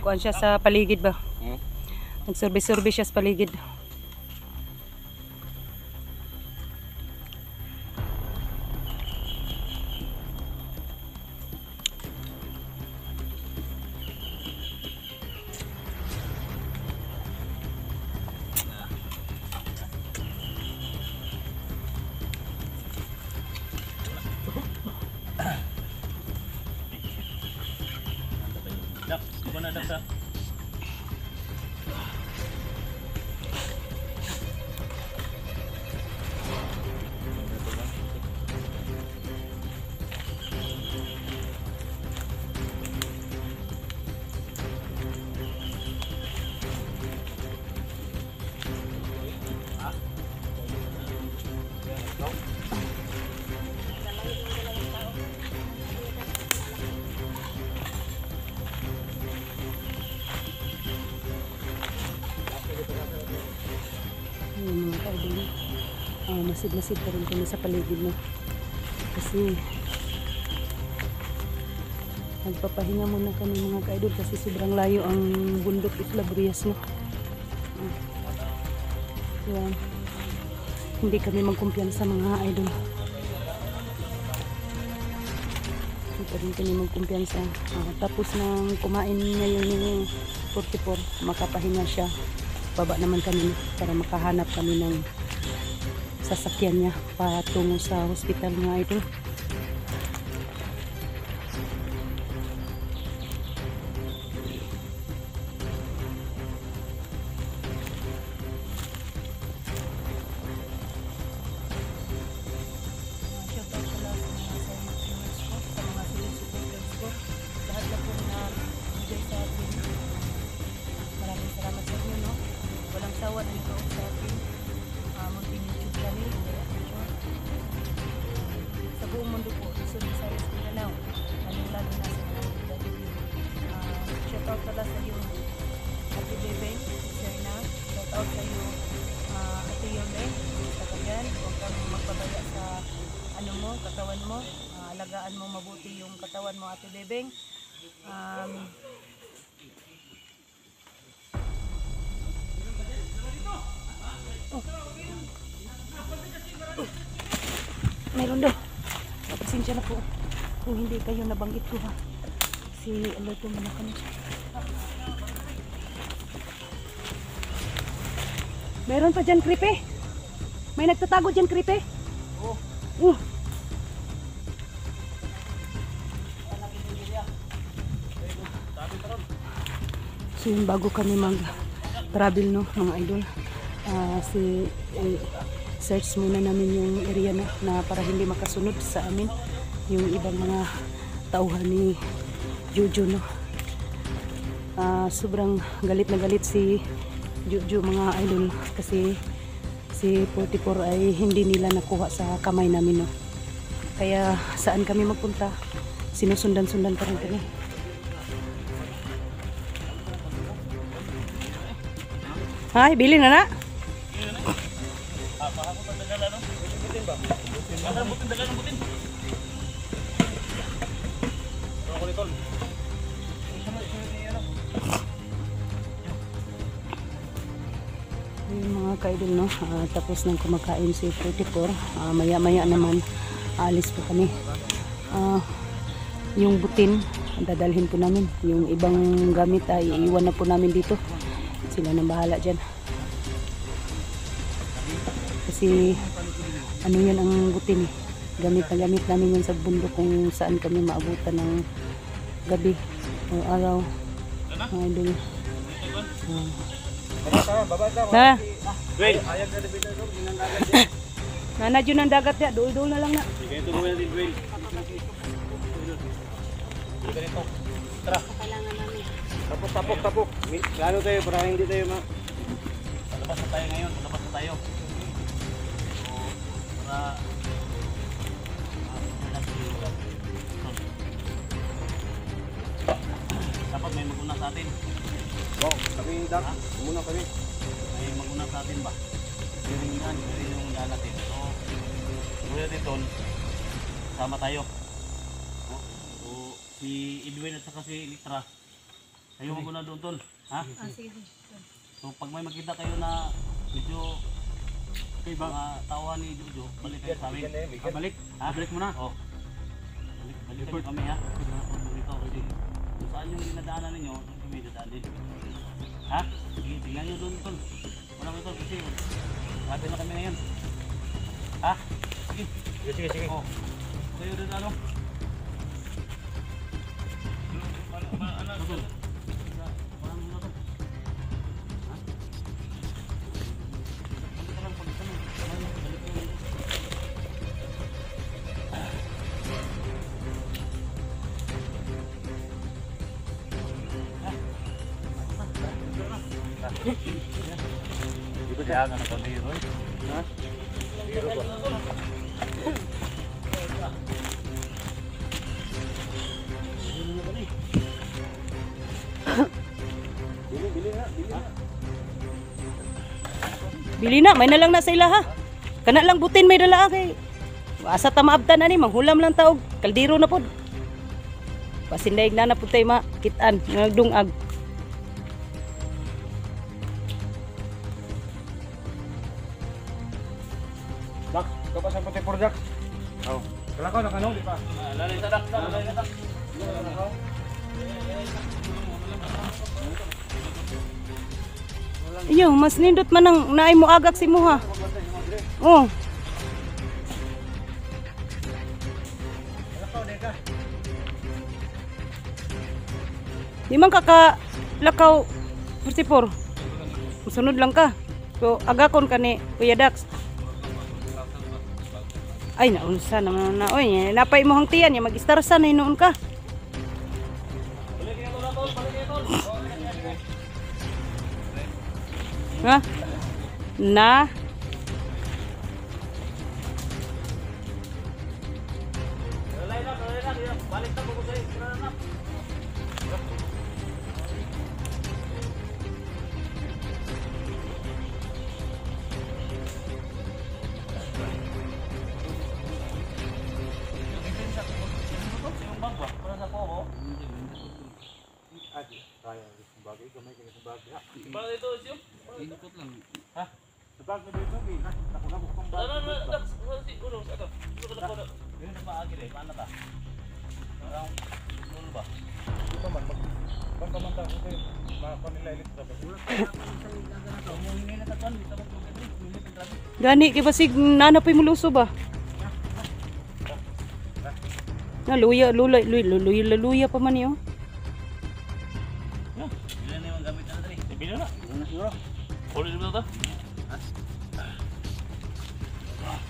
Kuan siya sa paligid ba? Nagsurvey-survey siya sa paligid. Mga kaidol, masid-masid pa rin kami sa paligid mo kasi nagpapahinga muna kami mga kaidol kasi sobrang layo ang bundok Islabrias no. Yan. Hindi kami magkumpiyansa mga idol, hindi pa rin kami magkumpiyansa. Tapos nang kumain ngayon yung 44, makapahinga siya, baba naman kami para makahanap kami ng sasakyan niya patungo sa hospital mga idol. Sawan ang ikaw sa akin munting YouTube channel sa buong mundo po, Luzon, Visayas, Mindanao, lalo na sa mga OFW. Shout out pala sa iyo Ate Bebeng, Serna. Shout out sa iyo Ate Yome sa Cagayan. Huwag kang magpabaya sa ano mo, katawan mo, alagaan mo mabuti yung katawan mo Ate Bebeng. Mayroon daw. Pasensya na po kung hindi kayo nabanggit ko ha. Si alert mo na kami. Mayroon pa dyan kripe. May nagtatago dyan kripe. Oh. So yun, bago kami mag-travel no mga idol, search muna namin yung area na para hindi makasunod sa amin yung ibang mga tauhan ni Jojo no. Sobrang galit na galit si Jojo mga idol kasi si 44 ay hindi nila nakuha sa kamay namin no. Kaya saan kami magpunta, sinusundan-sundan pa rin kami. Ay, bili na na. Yung mga kaidol no, tapos nang kumakain si 44, maya-maya naman alis po kami. Yung butin dadalhin po namin, yung ibang gamit ay iiwan na po namin dito, sila nang bahala dyan kasi ano yan ang butin gamit na gamit namin yan sa bundok kung saan kami maabutan ng gabi o araw mga idol. Na nanadyo ng dagat ya, dul-dul na lang na. Tara. Tapok. Lalo tayo para hindi tayo labas na tayo ngayon, labas na tayo. Para dapat may maguna sa atin. Kami dak, muna kami. May maguna sa atin ba? Yung daan natin. So, muna dito, sama tayo. So, si Edwin at saka si Litra, Ayaw mo na doon, tol. Ha? Sige. So pag may makita kayo na medyo mga tawa ni Jojo, balik kayo sa amin. Balik? Ha? Balik mo na? Oo. Balik kayo kami ha. Dito kasi kung saan yung dinadaanan ninyo, doon kami dadaan din. Ha? Sige, tingnan nyo doon, tol. Wala mo tol kasi sabi na kami ngayon. Ha? Sige. Sige. Oo. Kayo doon ano? Tol. Parang ano tol? Ha? Balik ka lang. Balik ka lang. Di ba kaya nga nakabiro eh? Ha? Biro ba? Bili na, may na lang na sa ila ha. Kana lang butin may dala kay. Asa ta maabtan ani manghulam lang taog kaldero na pod. Pasindaig na pud tay makitaan nagdungag. Dak, kapas ang puti por Jack. Oh. Kalakaw na kanong di pa. Lalay sa dak, lalay sa dak. Iyo, mas nindot man ang naay mo agak si mo ha. Oh. Kalakaw de ka. Di man ka lakaw 44. Sunod lang ka. So agakon ka ni Kuya Dax. Ay naunsa naman na oy, napay mo hang tiyan ya mag-istarsa na hinuon ka. Ha? Na? Balik na po ko sa'yo. Bagay gamay kay sa bagay. Bakit ito siyo? Ikot lang. Ha? Sa bagay dito bi. Ako na kung bagay. Uno, ito. Ito ka na. Yun na maagi rin. Paano ta? Parang, ano ba? Ito man pagkamanta ko kay mapanila ilit sa bagay. Gani kay basig nanapoy mo luso ba? Na luya pa man yo. Ilan na yung gamit na natin? Ibili na. Ano na siguro? Ulit mo ito?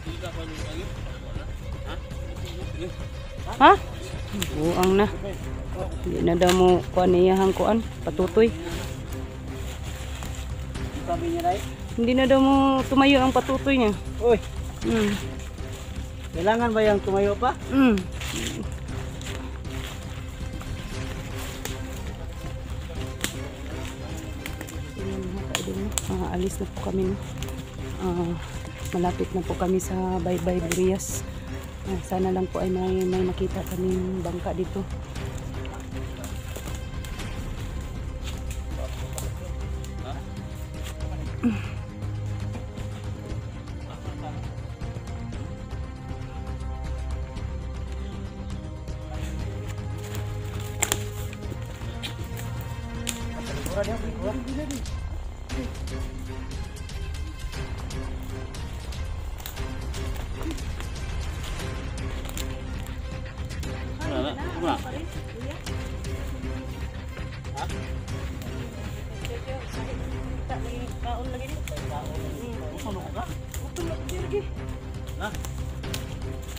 Hindi ka pa nung agip? Ha? Buang na. Hindi na daw mo kuan iyahang kuan patutoy. Sabi niya rin? Hindi na daw mo tumayo ang patutoy niya. Uy, Kailangan ba yung tumayo pa? Alis na po kami. Malapit na po kami sa Baybay Burias. Sana lang po ay may makita kaming bangka dito.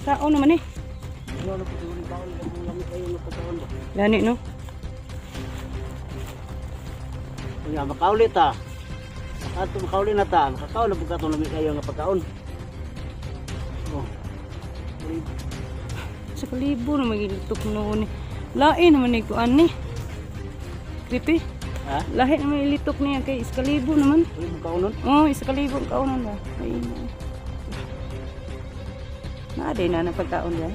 Tao naman eh. Gani no? Nga, makaulit ta. Ato makaulit na ta. Makakaon na pagkatong namin kayo nga pagkaon. Oh. Sa kalibo na magilutok noon eh. Lain naman eh kuan ni. Creepy. Ha? Lahi naman ilitok niya kay iskalibo naman. Ulit mo kaunon? Oh, iskalibo ang kaunan ba? Ay, naaday na ng pagkaon yan.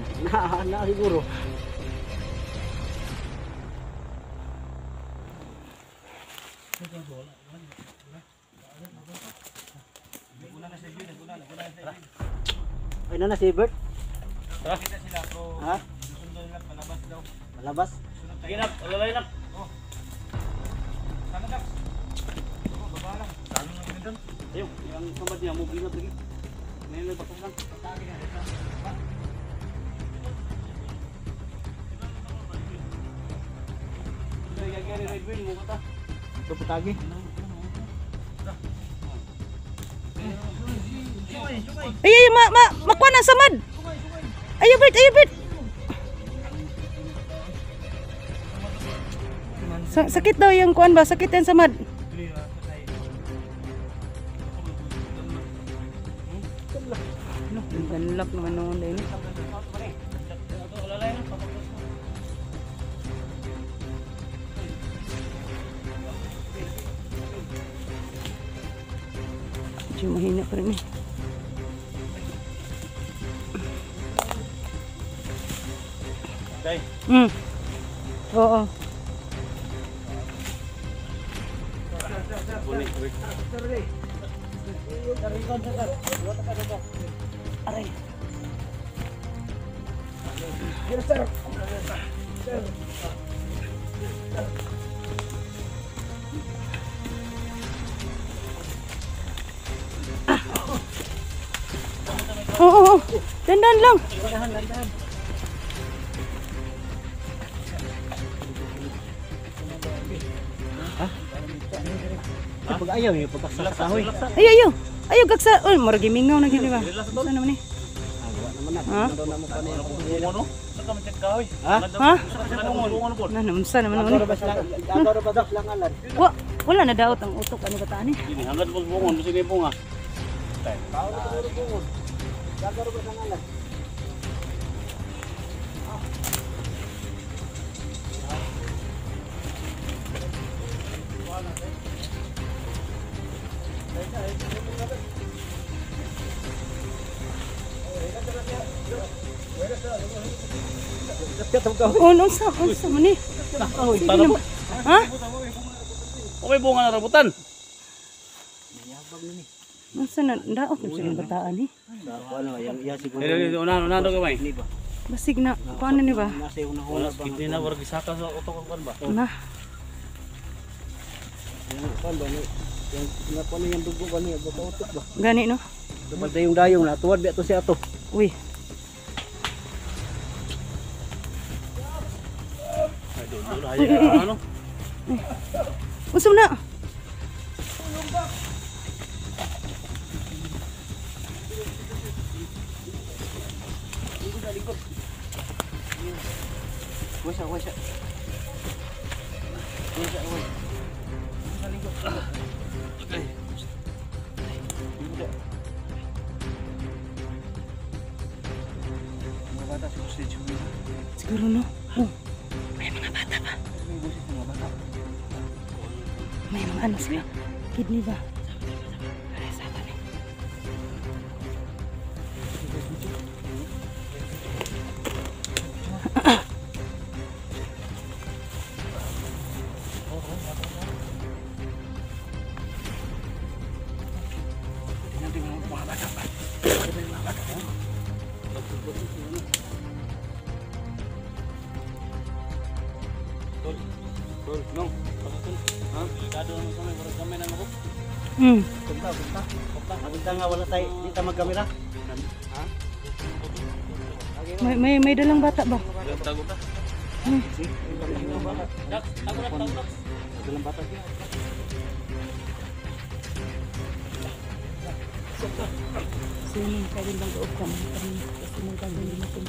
Na siguro. Ay na si Bert. Tara. Kita sila pro. Ha? Susunod nila palabas daw. Malabas. Sige nak, alalay nak. Oh. Sana nak. Oh, baba lang. Sana lang din doon. Ayun, yung samad niya mo bilat lagi. Ngayon may bakas lang. Tagi na dito. Gagawin right wing mo kata. Ito putagi. Ay, ay, makuha na samad. Ayo Bert, ayo Bert. Sakit daw yung kuan ba? Sakit yan samad. Ganlak naman nung din. Medyo mahina pa rin eh. Day. Oo. Aray. Oo. Dandan lang. Pag ayaw yung pagkasa sa kahoy. Ayo, ayo. Ayo gagsa. Oh, murag gimingaw na gini ba? Ano naman ni? Naman na. Ha? Daw naman pa niya. Ano? Sa ka man kahoy. Ha? Ha? Ano po? Na namsa naman Ako naman. ra ba lang alan. Wala na daot ang utok ano bataan ni. Ini hangad mo bungon kasi ni bunga. Paano ka ro bungod? Dago ra ba lang alan. Oh, unsa man ni? Tara po. Ha? O may bunga na rambutan. Unsa na daot sa bataan ni? Ano yang iya siguro. Una daw gamay. Basig na kuan ni ba? Nasa una Wala hula ba. hindi na wargi saka sa utok kan ba. Na. Yang kan ba ni? Yang kenapa ni yang dugo ba ni utok ba? Gani no. Dapat dayong na tuwad biya to siya to. Uy. Ano? Unsa na? Wasa. Wasa, wasa. Siguro no. Oh. May mga bata pa. May mga ano sila. Kidney ba? Ay, saan ni? No. Ha? Kado mo sa may warag gamay na ako. Punta. Abunta nga wala tay di ta magkamera. Ha? May dalang bata ba? Tago ta. Dak, tago. Dalam bata siya. Sino kaya bang loob ka? Kasi may gagawin din natin.